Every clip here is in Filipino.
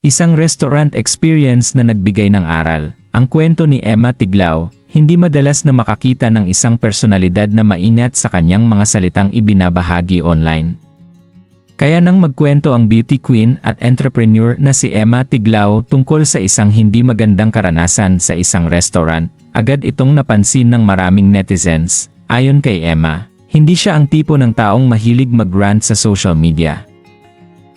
Isang restaurant experience na nagbigay ng aral. Ang kwento ni Emma Tiglao, hindi madalas na makakita ng isang personalidad na maingat sa kanyang mga salitang ibinabahagi online. Kaya nang magkwento ang beauty queen at entrepreneur na si Emma Tiglao tungkol sa isang hindi magandang karanasan sa isang restaurant, agad itong napansin ng maraming netizens. Ayon kay Emma, hindi siya ang tipo ng taong mahilig mag-rant sa social media.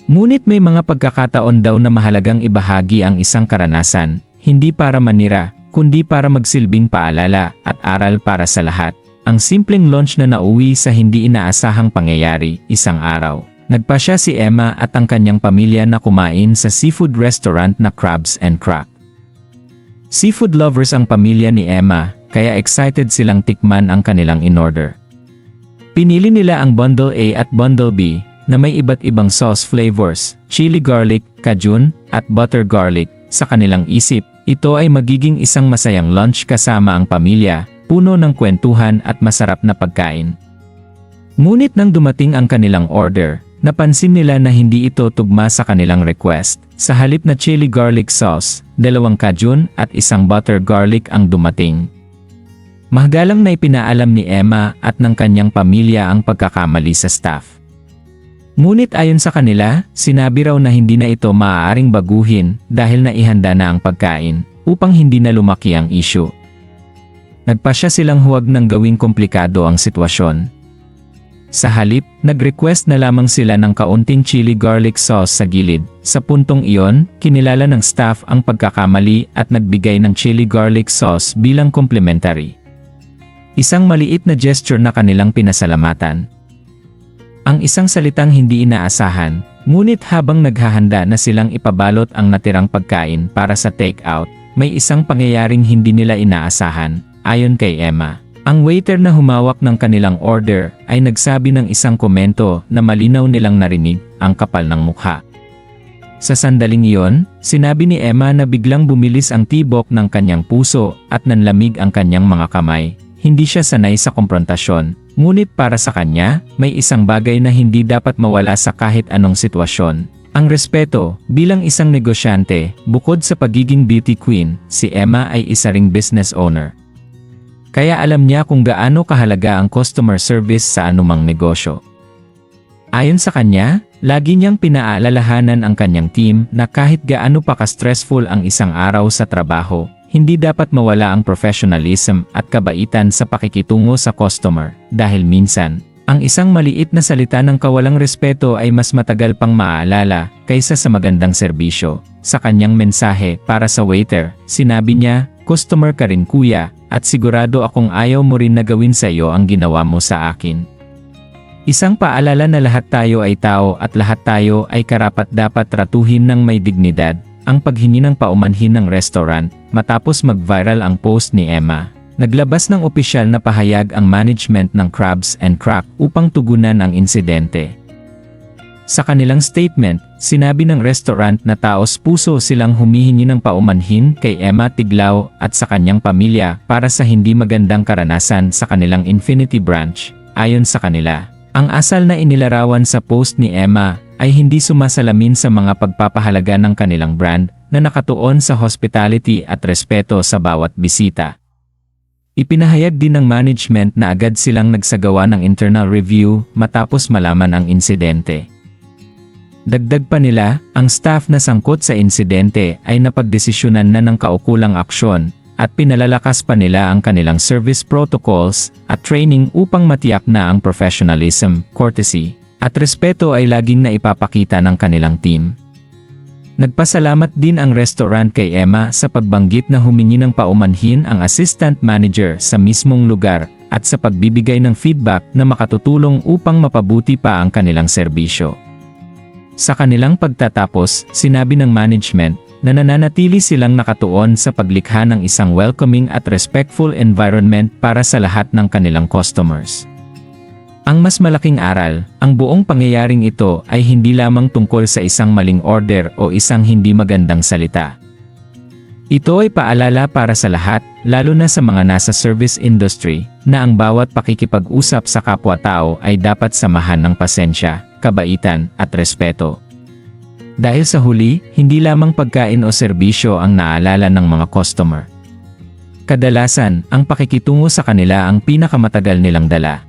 Ngunit may mga pagkakataon daw na mahalagang ibahagi ang isang karanasan, hindi para manira, kundi para magsilbing paalala at aral para sa lahat. Ang simpleng lunch na nauwi sa hindi inaasahang pangyayari, isang araw. Nagpasya si Emma at ang kanyang pamilya na kumain sa seafood restaurant na Crabs and Crack. Seafood lovers ang pamilya ni Emma, kaya excited silang tikman ang kanilang in-order. Pinili nila ang Bundle A at Bundle B, na may iba't ibang sauce flavors, chili garlic, cajun, at butter garlic. Sa kanilang isip, ito ay magiging isang masayang lunch kasama ang pamilya, puno ng kwentuhan at masarap na pagkain. Ngunit nang dumating ang kanilang order, napansin nila na hindi ito tugma sa kanilang request. Sa halip na chili garlic sauce, 2 cajun at 1 butter garlic ang dumating. Mahagalang na ipinaalam ni Emma at ng kanyang pamilya ang pagkakamali sa staff. Ngunit ayon sa kanila, sinabi raw na hindi na ito maaaring baguhin dahil naihanda na ang pagkain upang hindi na lumaki ang issue. Nagpasya silang huwag nang gawing komplikado ang sitwasyon. Sa halip, nag-request na lamang sila ng kaunting chili garlic sauce sa gilid. Sa puntong iyon, kinilala ng staff ang pagkakamali at nagbigay ng chili garlic sauce bilang complimentary. Isang maliit na gesture na kanilang pinasalamatan. Ang isang salitang hindi inaasahan, ngunit habang naghahanda na silang ipabalot ang natirang pagkain para sa take-out, may isang pangyayaring hindi nila inaasahan, ayon kay Emma. Ang waiter na humawak ng kanilang order ay nagsabi ng isang komento na malinaw nilang narinig, ang kapal ng mukha. Sa sandaling iyon, sinabi ni Emma na biglang bumilis ang tibok ng kanyang puso at nanlamig ang kanyang mga kamay. Hindi siya sanay sa komprontasyon, ngunit para sa kanya, may isang bagay na hindi dapat mawala sa kahit anong sitwasyon. Ang respeto. Bilang isang negosyante, bukod sa pagiging beauty queen, si Emma ay isa ring business owner. Kaya alam niya kung gaano kahalaga ang customer service sa anumang negosyo. Ayon sa kanya, lagi niyang pinaalalahanan ang kanyang team na kahit gaano pa ka-stressful ang isang araw sa trabaho, hindi dapat mawala ang professionalism at kabaitan sa pakikitungo sa customer, dahil minsan, ang isang maliit na salita ng kawalang respeto ay mas matagal pang maaalala kaysa sa magandang serbisyo. Sa kanyang mensahe para sa waiter, sinabi niya, "Customer ka rin kuya, at sigurado akong ayaw mo rin na gawin sa iyo ang ginawa mo sa akin." Isang paalala na lahat tayo ay tao at lahat tayo ay karapat-dapat tratuhin ng may dignidad. Ang paghingi ng paumanhin ng restaurant, matapos mag-viral ang post ni Emma, naglabas ng opisyal na pahayag ang management ng Crabs and Crack upang tugunan ang insidente. Sa kanilang statement, sinabi ng restaurant na taos-puso silang humihingi ng paumanhin kay Emma Tiglao at sa kanyang pamilya para sa hindi magandang karanasan sa kanilang Infinity branch. Ayon sa kanila, ang asal na inilarawan sa post ni Emma ay hindi sumasalamin sa mga pagpapahalaga ng kanilang brand na nakatuon sa hospitality at respeto sa bawat bisita. Ipinahayag din ng management na agad silang nagsagawa ng internal review matapos malaman ang insidente. Dagdag pa nila, ang staff na sangkot sa insidente ay napagdesisyonan na ng kaukulang aksyon at pinalalakas pa nila ang kanilang service protocols at training upang matiyak na ang professionalism, courtesy, at respeto ay laging naipapakita ng kanilang team. Nagpasalamat din ang restaurant kay Emma sa pagbanggit na humingi ng paumanhin ang assistant manager sa mismong lugar at sa pagbibigay ng feedback na makatutulong upang mapabuti pa ang kanilang serbisyo. Sa kanilang pagtatapos, sinabi ng management na nananatili silang nakatuon sa paglikha ng isang welcoming at respectful environment para sa lahat ng kanilang customers. Ang mas malaking aral, ang buong pangyayaring ito ay hindi lamang tungkol sa isang maling order o isang hindi magandang salita. Ito ay paalala para sa lahat, lalo na sa mga nasa service industry, na ang bawat pakikipag-usap sa kapwa-tao ay dapat samahan ng pasensya, kabaitan, at respeto. Dahil sa huli, hindi lamang pagkain o serbisyo ang naalala ng mga customer. Kadalasan, ang pakikitungo sa kanila ang pinakamatagal nilang dala.